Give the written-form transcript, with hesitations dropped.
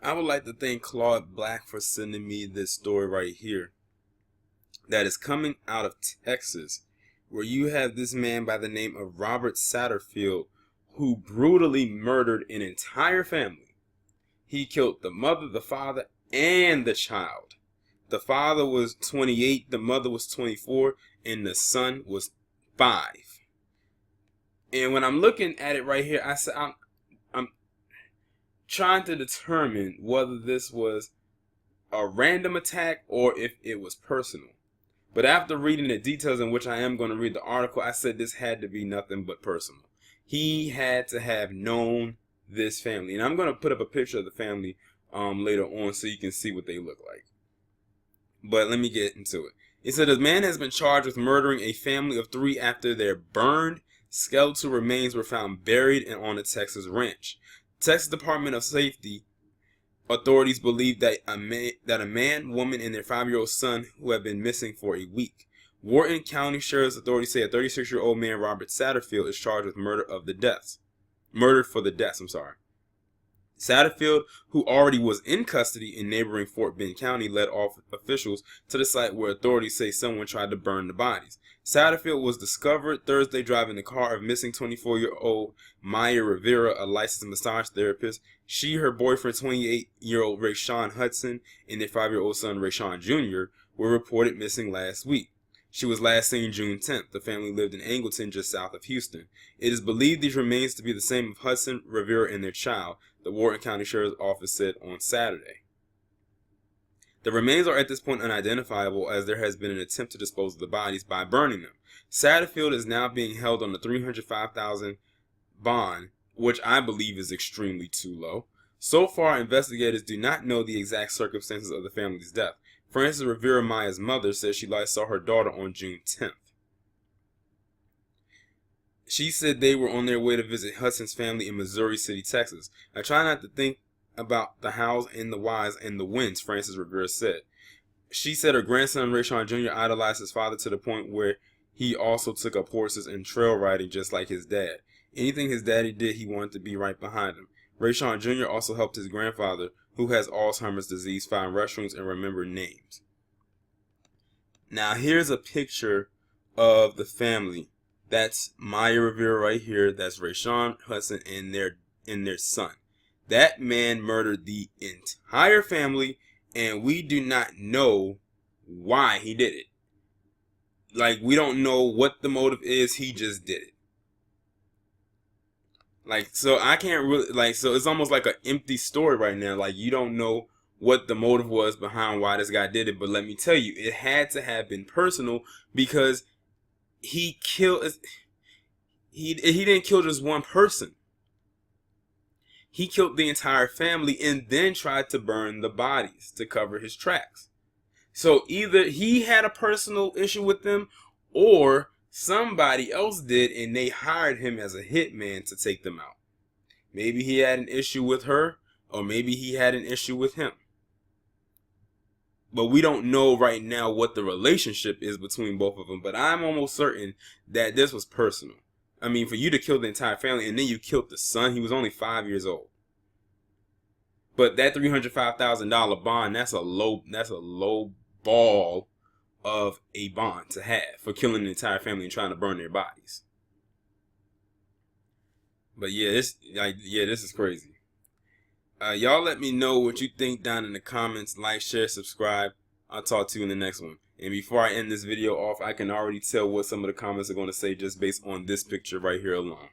I would like to thank Claude Black for sending me this story right here that is coming out of Texas, where you have this man by the name of Robert Satterfield who brutally murdered an entire family. He killed the mother, the father, and the child. The father was 28, the mother was 24, and the son was 5. And when I'm looking at it right here, I'm trying to determine whether this was a random attack or if it was personal. But after reading the details, in which I am going to read the article, I said this had to be nothing but personal. He had to have known this family. And I'm going to put up a picture of the family later on so you can see what they look like. But let me get into it. It said a man has been charged with murdering a family of 3 after their burned skeletal remains were found buried on a Texas ranch. Texas Department of Safety authorities believe that a man, woman, and their 5-year-old son who have been missing for a week. Wharton County Sheriff's authorities say a 36-year-old man, Robert Satterfield, is charged with murdered for the deaths. Satterfield, who already was in custody in neighboring Fort Bend County, led off officials to the site where authorities say someone tried to burn the bodies. Satterfield was discovered Thursday driving the car of missing 24-year-old Maya Rivera, a licensed massage therapist. She, her boyfriend, 28-year-old Rayshawn Hudson, and their 5-year-old son, Rayshawn Jr., were reported missing last week. She was last seen June 10th. The family lived in Angleton, just south of Houston. It is believed these remains to be the same of Hudson, Rivera, and their child, the Wharton County Sheriff's Office said on Saturday. The remains are at this point unidentifiable, as there has been an attempt to dispose of the bodies by burning them. Satterfield is now being held on the $305,000 bond, which I believe is extremely too low. So far, investigators do not know the exact circumstances of the family's death. Frances Rivera, Maya's mother, says she last saw her daughter on June 10th. She said they were on their way to visit Hudson's family in Missouri City, Texas. I try not to think about the hows and the whys and the whens, Frances Rivera said. She said her grandson, Rayshawn Jr., idolized his father to the point where he also took up horses and trail riding just like his dad. Anything his daddy did, he wanted to be right behind him. Rayshawn Jr. also helped his grandfather, who has Alzheimer's disease, find restrooms and remember names. Now here's a picture of the family. That's Maya Rivera right here. That's Rayshawn Hudson and their son. That man murdered the entire family, and we do not know why he did it. Like, we don't know what the motive is. He just did it. Like, so I can't really, so it's almost like an empty story right now. Like, you don't know what the motive was behind why this guy did it. But let me tell you, it had to have been personal, because he didn't kill just one person. He killed the entire family and then tried to burn the bodies to cover his tracks. So either he had a personal issue with them, or somebody else did and they hired him as a hitman to take them out. Maybe he had an issue with her, or maybe he had an issue with him. But we don't know right now what the relationship is between both of them. But I'm almost certain that this was personal. I mean, for you to kill the entire family and then you killed the son, he was only 5 years old. But that $305,000 bond, that's a low ball of a bond to have for killing the entire family and trying to burn their bodies. But yeah, this is crazy. Y'all let me know what you think down in the comments. Like, share, subscribe. I'll talk to you in the next one. And before I end this video off, I can already tell what some of the comments are going to say just based on this picture right here alone.